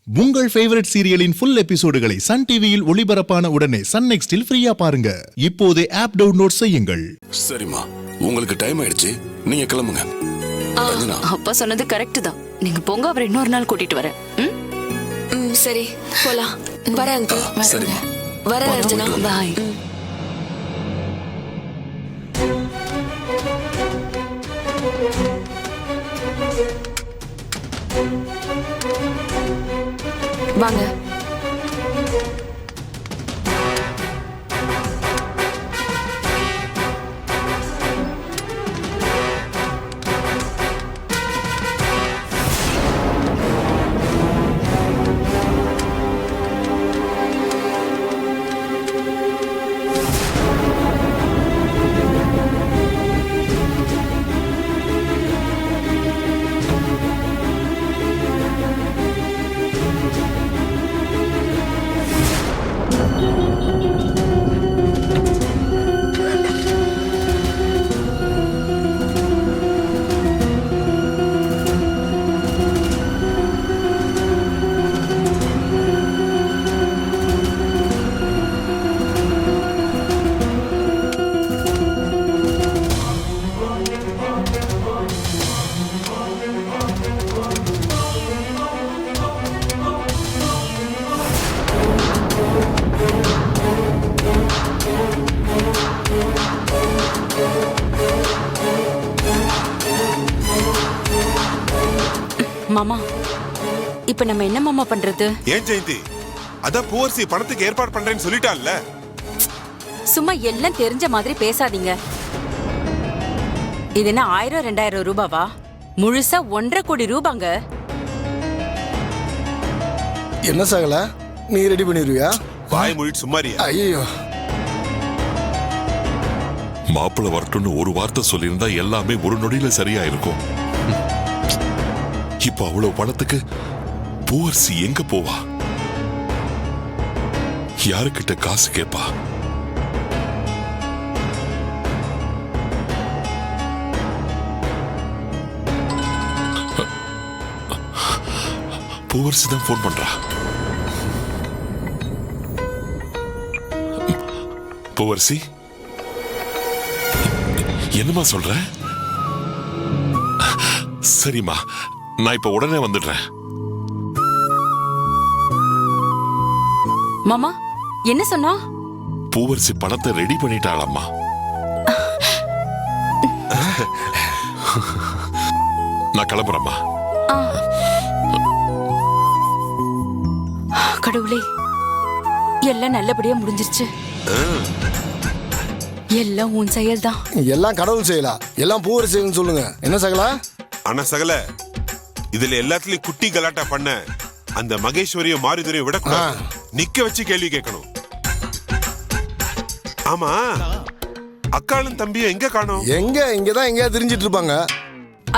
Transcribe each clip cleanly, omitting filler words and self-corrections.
உங்கள் favourite சீரியலின் full எபிசோடுகளை Sun டிவியில் ஒளிபரப்பான உடனே சன் நெக்ஸ்டில் ஃப்ரீயா பாருங்க. இப்போதே ஆப் டவுன்லோட் செய்யுங்கள். சரிம்மா, உங்களுக்கு டைம் ஆயிடுச்சு, நீங்க கிளம்புங்க. அப்பா சொன்னது கரெக்ட் தான். நீங்க போங்க, அவர் இன்னொரு நாள் கூட்டிட்டு வரேன். சரி போலாம். வரேன் அங்கிள். சரிம்மா, வரேன் ரஞ்சனா. பாய். வாங்க. மாமா, இப்ப நம்ம என்ன மாமா பண்றது? ஏன் ஜெயந்தி, அத பூவர்சி பணத்துக்கு ஏற்பாடு பண்றேன்னு சொல்லிட்டான்ல. சும்மா எல்லாம் தெரிஞ்ச மாதிரி பேசாதீங்க. இது என்ன 1000-2000 ரூபாவா? முழுசா 1.5 கோடி ரூபாங்க. என்ன சகல, நீ ரெடி பண்ணிடுவியா? வாய் மொழிட்டு சும்மாரியா? ஐயோ, மாப்பிள்ள வரட்டும்னு ஒரு வார்த்தை சொல்லியிருந்தா எல்லாமே ஒரு நொடியில சரியா இருக்கும். இப்ப அவ்வளவு பணத்துக்கு பூவர்சி எங்க போவா? யாருக்கிட்ட காசு கேப்பா? பூவர்சி தான் போன் பண்றா. பூவர்சி, என்னமா சொல்ற? சரிம்மா, நான் இப்ப உடனே வந்துடுறேன். மாமா, என்ன சொன்னா? பூவரசி பணத்தை ரெடி பண்ணிட்டாளாம்மா. நான் கிளம்புறேம்மா. கடவுளே, எல்லாம் நல்லபடியா முடிஞ்சிருச்சு. எல்லாம் உன் செயல்தான். எல்லாம் கடவுள் செய்யலாம், எல்லாம் பூவர் செய்யணும் சொல்லுங்க. என்ன சகலா? ஆனா சகல, இதுல எல்லாத்துலயும் குட்டி கலாட்டா பண்ண அந்த மகேஸ்வரியும் மாரிதுரையும் விடக்கூடாது. நிக்க வச்சு கேள்வி கேட்கணும். ஆமா, அக்காளும் தம்பியும் எங்க காணோம்? இங்கதான் எங்கேயா தெரிஞ்சிட்டு இருப்பாங்க.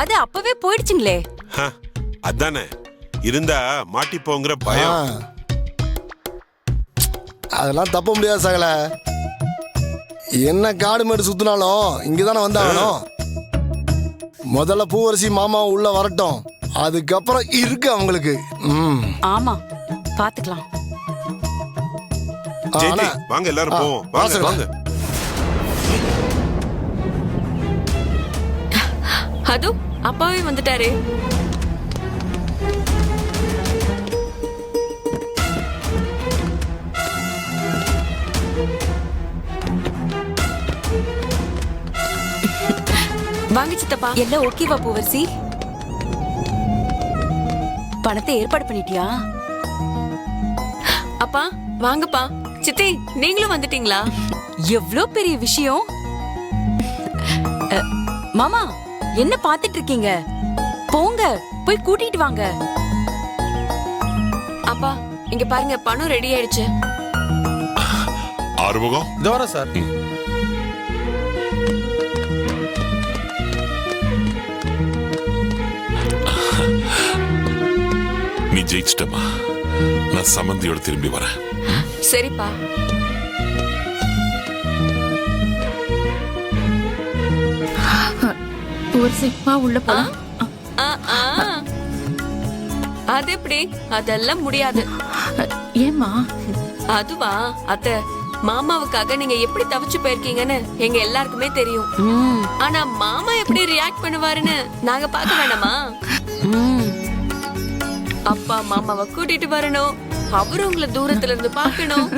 அது அப்பவே போயிடுச்சுங்களே. அதானே, இருந்தா மாட்டிப்போங்கிற பயம். அதெல்லாம் தப்ப முடியாது சகல. என்ன காடு மேடு சுத்தினாலும் இங்கதானே வந்தாகணும். முதல்ல பூவரசி மாமா உள்ள வரட்டும், அதுக்கப்புறம் இருக்கு அவங்களுக்கு. ஆமா, பாத்துக்கலாம். ஜெயந்தி, வாங்க எல்லாரும் போவோம். வாங்க வாங்க. அது அப்பாவே வந்துட்டாரே. வாங்க சித்தப்பா. எல்லாம் ஓகேவா பூவரசி? பணத்தை ஏற்பாடு பண்ணிட்டியா? அப்பா வாங்கப்பா. சித்தி, நீங்களும் வந்துட்டீங்களா? எவ்வளோ பெரிய விஷயம். மாமா, என்ன பாத்துட்டு இருக்கீங்க? போங்க, போய் கூட்டிட்டு வாங்க. அப்பா இங்க பாருங்க, பணம் ரெடி ஆயிடுச்சு. ஆறுமுகம், இதோ வரேன் சார். நீ ஜெயிச்சிட்டமா. நான் சம்மந்தியோட திரும்பி வரேன். சரிப்பா. பூவரசி, வா உள்ள போலாம். அது எப்படி? அதெல்லாம் முடியாது. ஏம்மா? அதுவா அத்தை, மாமாவுக்காக நீங்க எப்படி தவிச்சு போயிருக்கீங்கன்னு எங்க எல்லாருக்குமே தெரியும். ஆனா மாமா எப்படி ரியாக்ட் பண்ணுவாருன்னு நாங்க பார்க்க வேணாமா? அப்பா மாமாவை கூட்டிட்டு வரணும், அவரு உங்களை தூரத்துல இருந்து பார்க்கணும்,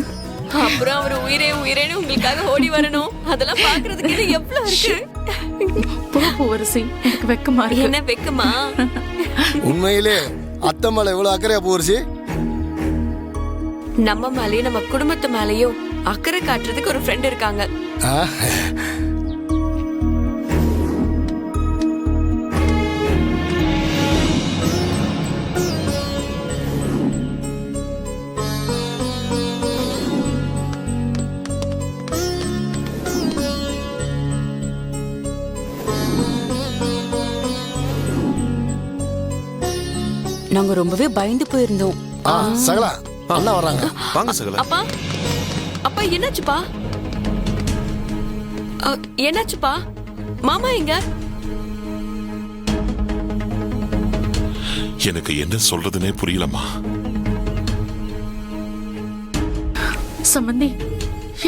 அப்புறம் அவரு உயிரே உயிரேன்னு உங்களுக்காக ஓடி வரணும். அதெல்லாம் பாக்குறதுக்கு இது எவ்வளவு இருக்கு. பூவரசி, எனக்கு வெக்கமா இருக்கு. என்ன வெக்கமா? உண்மையிலே அத்தை மேல எவ்வளவு அக்கறையா பூவரசி? நம்ம மேலயும் நம்ம குடும்பத்து மேலயும் அக்கறை காட்டுறதுக்கு ஒரு ஃப்ரெண்ட் இருக்காங்க. ஆ, நாங்க ரொம்பவே பயந்து போயிருந்தோம். சகலா அண்ணா வர்றாங்க. வாங்க சகல. அப்பா அப்பா என்னாச்சுப்பா? என்னாச்சுப்பா? மாமா எங்க? எனக்கு என்ன சொல்றதுனே புரியலம்மா. சம்பந்தி,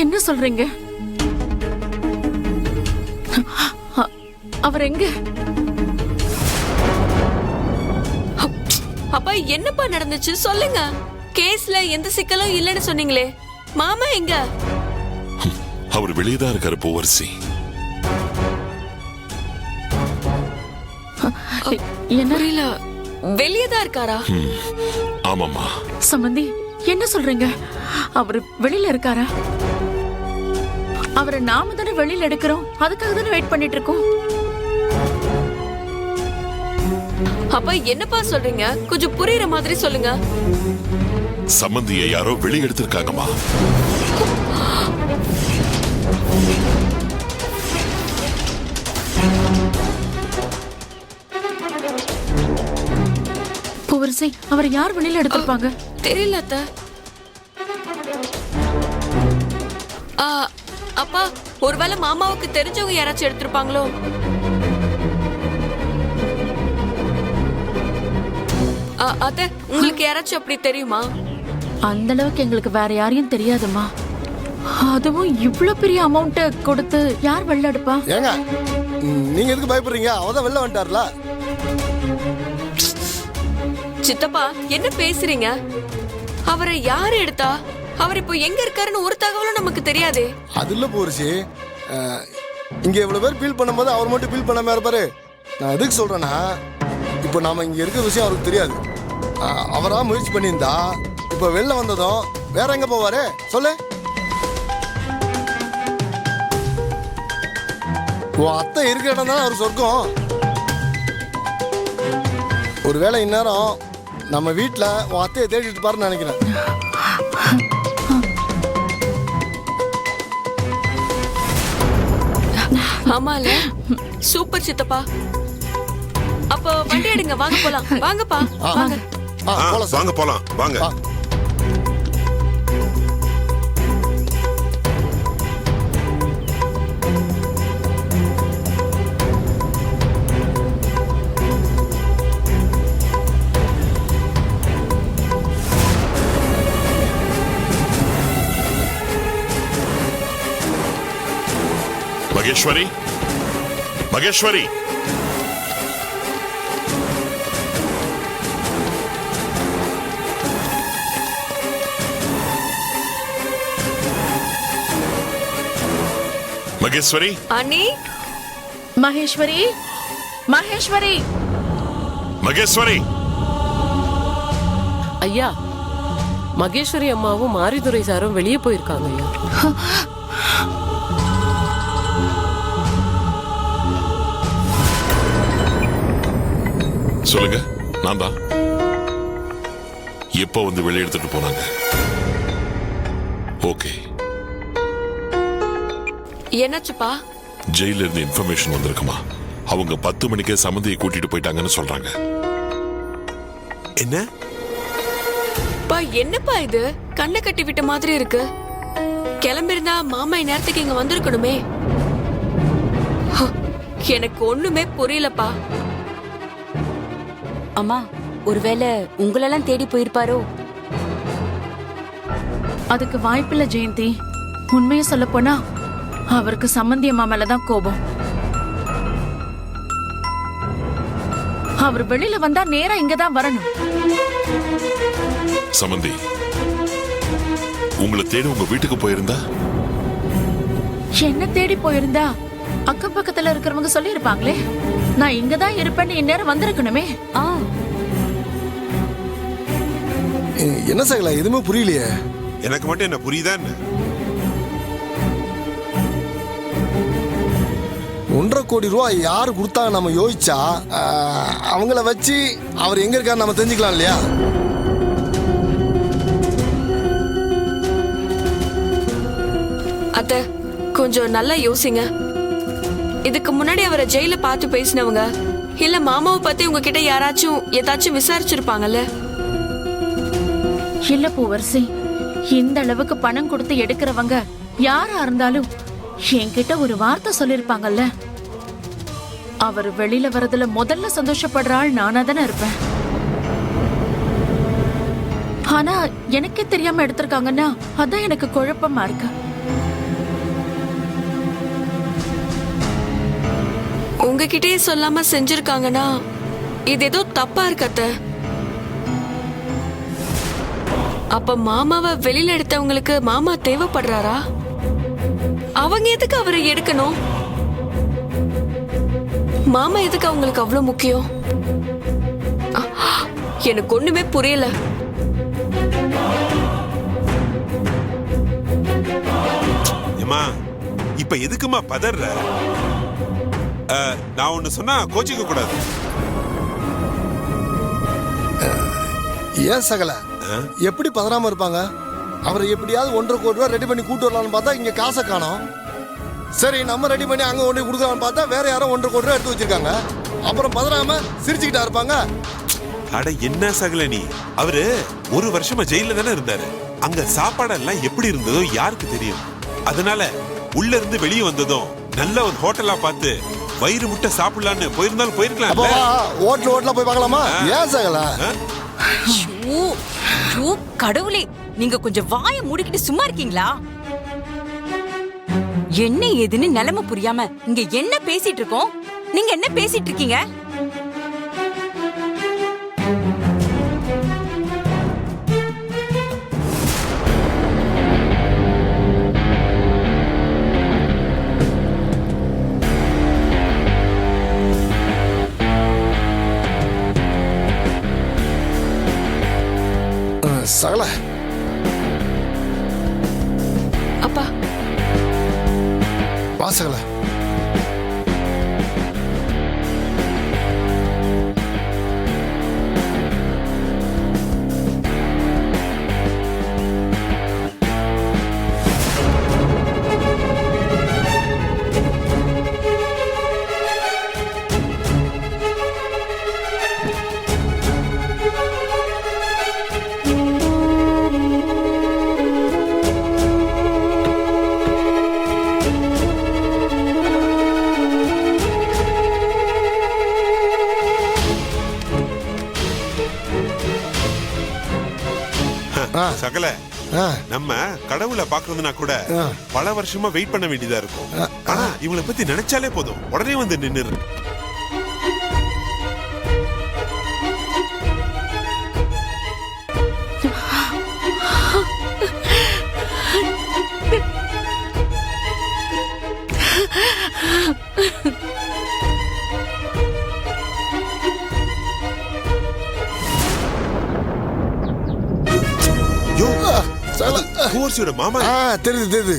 என்ன சொல்றீங்க? அவர் எங்க? அப்பா என்னப்பா நடந்துச்சு சொல்லுங்க. கேஸ்ல எந்த சிக்கலும் இல்லைன்னு சொன்னீங்களே, மாமா எங்க? அவர் வெளியேதான் இருக்காரு பூவரசி. என்ன? புரியல. வெளியதான் இருக்காரா? ஆமாம்மா. சம்பந்தி, என்ன சொல்றீங்க? அவர் வெளியில இருக்காரா? அவரை நாம தானே வெளியில எடுக்கிறோம், அதுக்காக தானே வெயிட் பண்ணிட்டு இருக்கோம். அப்பா என்னப்பா சொல்றீங்க? கொஞ்சம் புரியுற மாதிரி சொல்லுங்க. சம்பந்தியை யாரோ வெளியே எடுத்திருக்காங்கம்மா. பூவரசி, அவரை யார் வெளியில எடுத்திருப்பாங்க? தெரியல அத்தை. அப்பா ஒருவேளை மாமாவுக்கு தெரிஞ்சவங்க யாராச்சும் எடுத்திருப்பாங்களோ? அத்தை, உங்களுக்கு யாராச்சும் அப்படி தெரியுமா? அந்த அளவுக்கு எங்களுக்கு வேற யாரையும் தெரியாதுமா. அதுவும் இவ்ளோ பெரிய அமௌண்ட் கொடுத்து யார் வெளில எடுப்பா? ஏங்க நீங்க எதுக்கு பயப்படுறீங்க? அவதான் வெளில வந்துட்டார்ல. சித்தப்பா என்ன பேசுறீங்க? அவரை யாரு எடுத்தா? அவர் இப்போ எங்க இருக்காருன்னு ஒரு தகவலும் நமக்கு தெரியாதே. அது இல்ல பூவரசி, இங்க இவ்வளவு பேர் ஃபீல் பண்ணும்போது அவர் மட்டும் ஃபீல் பண்ணாம இருப்பாரு. நான் எதுக்கு சொல்றேன்னா, இப்போ நாம இங்க இருக்க விஷயம் அவருக்கு தெரியாது. அவரா முயற்சி பண்ணியிருந்தா இப்ப வெளில வந்ததும் வேற எங்க போவாரு சொல்லு? உன் அத்தை இருக்க இடம் தானே அவர் சொர்க்கம். ஒருவேளை இந்நேரம் நம்ம வீட்டுல உன் அத்தையை தேடிட்டு பாருன்னு நினைக்கிறேன். ஆமால, சூப்பர் சித்தப்பா. அப்ப வண்டி எடுங்க, வாங்க போலாம். வாங்கப்பா வாங்க. போலாம் சார். வாங்க போலாம் வாங்க. மகேஸ்வரி, மகேஸ்வரி, மகேஸ்வரி. அண்ணி, மகேஸ்வரி, மகேஸ்வரி, மகேஸ்வரி. ஐயா, மகேஸ்வரி அம்மாவும் மாரிதுரை சாரும் வெளியே போயிருக்காங்க ஐயா. சொல்லுங்க. நான் தான். எப்போ வந்து வெளியே எடுத்துட்டு போனாங்க? ஓகே. என்னாச்சுப்பா? ஜெயில இருந்து இன்ஃபர்மேஷன் வந்திருக்குமா? அவங்க 10 மணிக்கே சம்மந்தியை கூட்டிட்டு போயிட்டாங்கன்னு சொல்றாங்க. என்ன? பா என்னப்பா இது? கண்ணை கட்டி விட்ட மாதிரி இருக்கு. கிளம்பிருந்தா மாமா நேரத்துக்கு இங்க வந்திருக்கணுமே. எனக்கு ஒண்ணுமே புரியலப்பா. அம்மா, ஒருவேளை உங்களெல்லாம் தேடி போயிருப்பாரோ? அதுக்கு வாய்ப்பில்லை ஜெயந்தி. உண்மையை சொல்ல போனா அவருக்கு சம்மந்தி அம்மா மேலதான் கோபம். அவர் வெளியில வந்தா நேரா இங்கதான் வரணும். சமந்தி உங்களை தேடி உங்க வீட்டுக்கு போயிருந்தா? என்ன தேடி போயிருந்தா அக்கம் பக்கத்துல இருக்கிறவங்க சொல்லி இருப்பாங்களே. நான் இங்கதான் இருப்பேன்னு இந்நேரம் வந்திருக்கணுமே. என்ன சகல எதுவுமே புரியலையே. எனக்கு மட்டும் என்ன புரியுதா என்ன? 1.5 கோடி ரூபாய் யாரு கொடுத்தாங்க நம்ம யோசிச்சா அவங்கள வச்சு அவர் எங்க இருக்காரு நம்ம தெரிஞ்சுக்கலாம் இல்லையா? அத்தை கொஞ்சம் நல்லா யோசிங்க. இதுக்கு முன்னாடி அவரை ஜெயில பார்த்து பேசினவங்க இல்ல மாமாவை பத்தி உங்ககிட்ட யாராச்சும் ஏதாச்சும் விசாரிச்சிருப்பாங்கல்ல? இல்ல பூவரசி, இந்த அளவுக்கு பணம் கொடுத்து எடுக்கிறவங்க யாரா இருந்தாலும் என்கிட்ட ஒரு வார்த்தை சொல்லிருப்பாங்கல்ல. அவர் வெளியில வரதுல முதல்ல சந்தோஷப்படுற ஆள் நானா தானே இருப்பேன். ஆனா எனக்கே தெரியாம எடுத்திருக்காங்கன்னா அதான் எனக்கு குழப்பமா இருக்கு. உங்ககிட்டயே சொல்லாம செஞ்சிருக்காங்கன்னா இது ஏதோ தப்பா இருக்கு அத்தை. அப்ப மாமாவை வெளியில எடுத்தவங்களுக்கு மாமா தேவைப்படுறாரா? அவங்க எதுக்கு அவரை எடுக்கணும்? மாமா எதுக்கு அவங்களுக்கு அவ்வளவு முக்கியம்? எனக்கு ஒண்ணுமே புரியல. ஏமா இப்ப எதுக்குமா பதற? நான் ஒண்ணு சொன்னா கோச்சிக்க கூடாது. ஏன் சகல எப்படி பதறாம இருப்பாங்க? அவரை எப்படியாவது 1.5 கோடி ரூபாய் ரெடி பண்ணி கூட்டு வரலாம்னு பார்த்தா இங்க காசை காணோம். சரி நம்ம ரெடி பண்ணி அங்க ஒன்று கொடுக்கலாம்னு பார்த்தா வேற யாரோ 1.5 கோடி ரூபாய் எடுத்து வச்சிருக்காங்க. அப்புறம் பதறாம சிரிச்சுக்கிட்டா இருப்பாங்க. அட என்ன சகல நீ, அவரு 1 வருஷமா ஜெயில தானே இருந்தாரு. அங்க சாப்பாடெல்லாம் எப்படி இருந்ததோ யாருக்கு தெரியும். அதனால உள்ள இருந்து வெளியே வந்ததும் நல்ல ஒரு ஹோட்டலா பார்த்து வயிறு முட்டை சாப்பிடலான்னு போயிருந்தாலும் போயிருக்கலாம். ஹோட்டல் போய் பார்க்கலாமா? ஏன் சகல? கடவுளே, நீங்க கொஞ்சம் வாயை மூடிக்கிட்டு சும்மா இருக்கீங்களா? என்ன ஏதுன்னு நிலைமை புரியாம இங்க என்ன பேசிட்டு இருக்கோம்? நீங்க என்ன பேசிட்டு இருக்கீங்க? சகல அப்பா வா சகல. சகல நம்ம கடவுளை பாக்குறதுனா கூட பல வருஷமா வெயிட் பண்ண வேண்டியதா இருக்கும். ஆனா இவங்களை பத்தி நினைச்சாலே போதும் உடனே வந்து நின்னு. மாமா தெரியுது தெரியுது.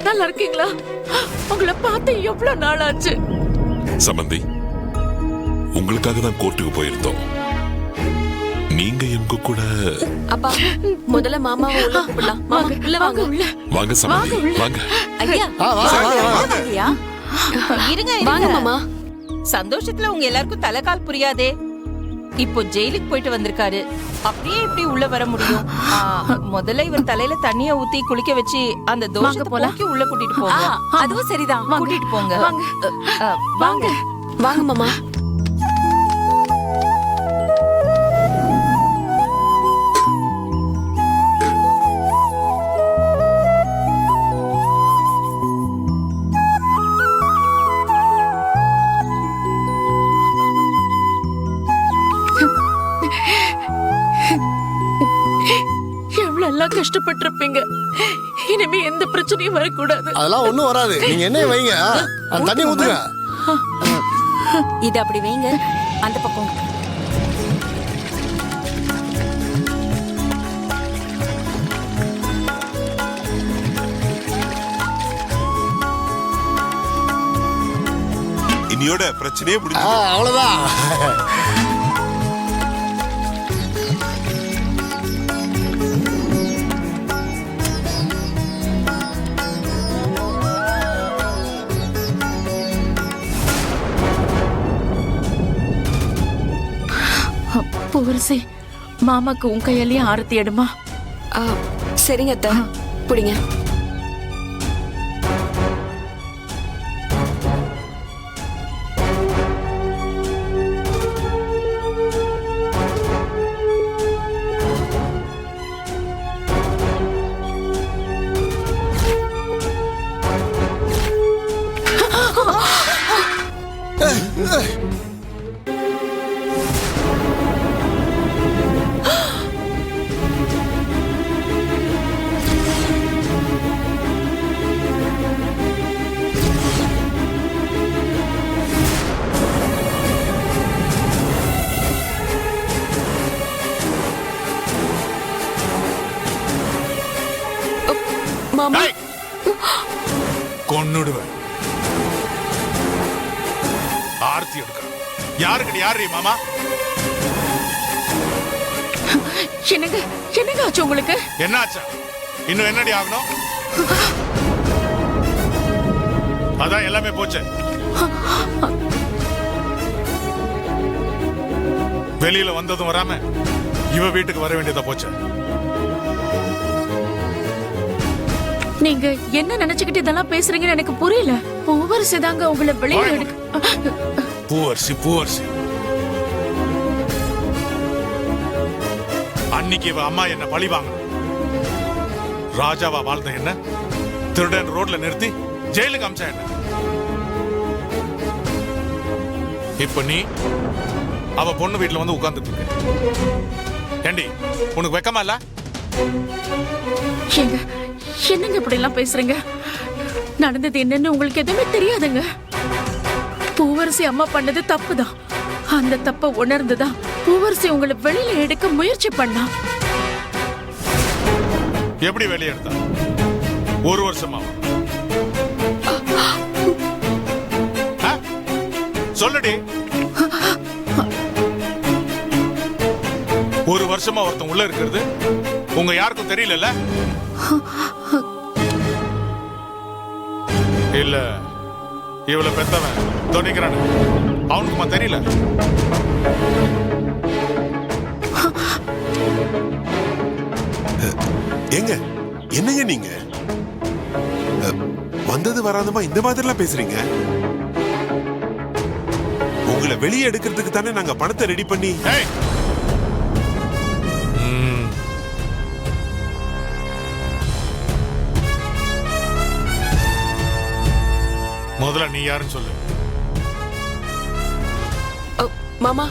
நல்லா இருக்கீங்களா? உங்களை பார்த்து எவ்வளவு நாள் ஆச்சு. சம்பந்தி உங்களுக்காக தான் கோர்ட்டுக்கு போயிருந்தோம். நீங்க எங்க கூட அப்பா முதல்ல மாமாவை உள்ள கூப்பிடலாம். மாமா உள்ள வாங்க. வாங்க சம்மந்தி வாங்க. ஐயா ஐயா, இருங்க வாங்க இருங்க. மாமா. சந்தோஷத்துல உங்க எல்லாருக்கும் தலைகால் புரியாதே. இப்போ ஜெயிலுக்கு போயிட்டு வந்திருக்காரு, அப்படியே இப்படி உள்ள வர முடியும்? முதல்ல இவர் தலையில தண்ணிய ஊத்தி குளிக்க வச்சு அந்த தோஷத்தை போக்கி உள்ள கூட்டிட்டு போங்க. அதுவும் சரிதான். கூட்டிட்டு போங்க. வாங்க. வாங்க மாமா. எவ்வளவு எல்லாம் கஷ்டப்பட்டிருப்பீங்க. இனிமே எந்த பிரச்சனையும் வரக்கூடாது. அதெல்லாம் ஒண்ணும் வராது. நீங்க என்ன வைங்க, அந்த தண்ணி ஊத்துங்க. இது அப்படி வைங்க, அந்த பக்கம். இனியோட பிரச்சனையே முடிஞ்சு. அவ்வளவுதான். பூவரசி, மாமாக்கு உன் கையாலேயே ஆரத்தி எடுமா. சரிங்க அத்தை, பிடிங்க. மாமா கொன்னுடுவேன். ஆர்த்தி எடுக்க யாருக்கு யாரு மாமா? என்னங்க என்னங்க ஆச்சு உங்களுக்கு? என்ன ஆச்சா? இன்னும் என்னடி ஆகணும்? அதான் எல்லாமே போச்சு. வெளியில வந்ததும் வராம இவ வீட்டுக்கு வர வேண்டியதா போச்சு. நீங்க என்ன நினைச்சுக்கிட்டு இதெல்லாம் பேசுறீங்கன்னு எனக்கு புரியல. பூவரசி தாங்க உங்களை வெளியே எடுக்க. பூவரசி பூவரசி, அன்னைக்கு இவ அம்மா என்ன பழி வாங்க ராஜாவா வாழ்ந்த என்ன திருடன் ரோட்ல நிறுத்தி ஜெயிலுக்கு அமிச்சா என்ன? இப்ப நீ அவ பொண்ணு வீட்டுல வந்து உட்கார்ந்துட்டு இருக்க. ஏண்டி உனக்கு வெக்கமா இல்ல? என்னங்க இப்படி எல்லாம் பேசுறீங்க? நடந்தது என்னன்னு உங்களுக்கு எதுவுமே தெரியாதுங்க. பூவரசி அம்மா பண்ணது தப்புதான். அந்த தப்ப உணர்ந்துதான் பூவரசி உங்களை வெளியில எடுக்க முயற்சி பண்ணா. எப்படி வெளியே எடுத்தா? ஒரு வருஷமா சொல்லுடி. ஒரு வருஷமா ஒருத்தன் உள்ள இருக்கிறது உங்க யாருக்கும் தெரியல? இல்ல இவளை பெத்தவன் துணிக்கிறான், அவனுக்குமா தெரியல? ஏங்க என்னங்க நீங்க வந்தது வராதமா இந்த மாதிரி எல்லாம் பேசுறீங்க? உங்களை வெளியே எடுக்கிறதுக்கு தானே நாங்க பணத்தை ரெடி பண்ணி. முதல்ல நீ யாருன்னு சொல்லு. மாமா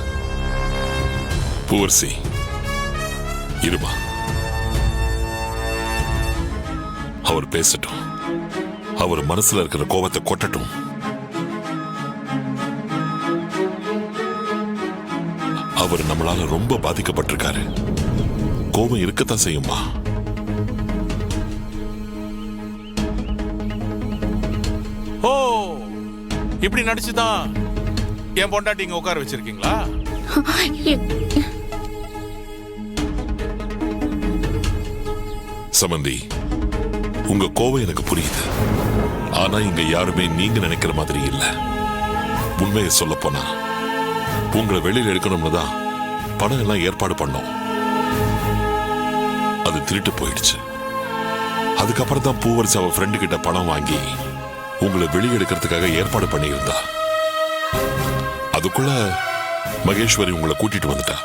பூவரசி இருமா, அவர் பேசட்டும். அவர் மனசுல இருக்கிற கோபத்தை கொட்டட்டும். அவர் நம்மளால ரொம்ப பாதிக்கப்பட்டிருக்காரு. கோபம் இருக்கத்தான் செய்யுமா? ஓ, இப்படி நடிச்சுதான் என் பொண்டாட்டி இங்க உட்கார வச்சிருக்கீங்களா? சமந்தி, உங்க கோவம் எனக்கு புரியுது. ஆனா இங்க யாருமே நீங்க நினைக்கிற மாதிரி இல்ல. உண்மையை சொல்ல போனா உங்களை வெளியில எடுக்கணும்னு தான் பணம் எல்லாம் ஏற்பாடு பண்ணோம். அது திருட்டு போயிடுச்சு. அதுக்கப்புறம் தான் பூவரசி அவ ஃப்ரெண்டு கிட்ட பணம் வாங்கி உங்களை வெளியே எடுக்கிறதுக்காக ஏற்பாடு பண்ணியிருந்தா. அதுக்குள்ள மகேஸ்வரி உங்களை கூட்டிட்டு வந்துட்டா.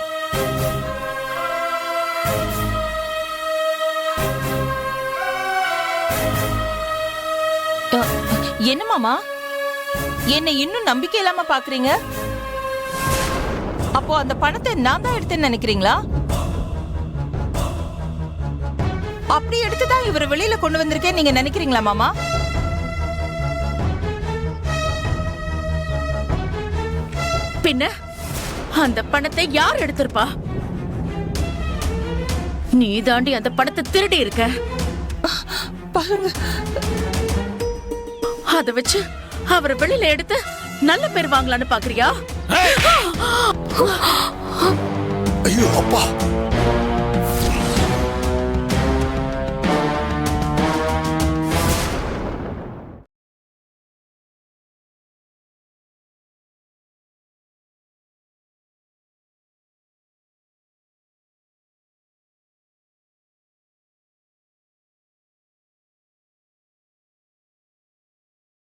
என்ன மாமா, என்னை இன்னும் நம்பிக்கை இல்லாம பாக்குறீங்க? அப்போ அந்த பணத்தை நான் தான் எடுத்தேன்னு நினைக்கிறீங்களா? அப்படி எடுத்துதான் இவரை வெளியில கொண்டு வந்திருக்கேன் நீங்க நினைக்கிறீங்களா மாமா? பின்ன அந்த பணத்தை யார் எடுத்திருப்பா? நீ தாண்டி அந்த பணத்தை திருடி இருக்க. அத வச்சு அவரை வெளியில எடுத்து நல்ல பேர் வாங்கலான்னு பாக்குறியா? ஐயோ அப்பா,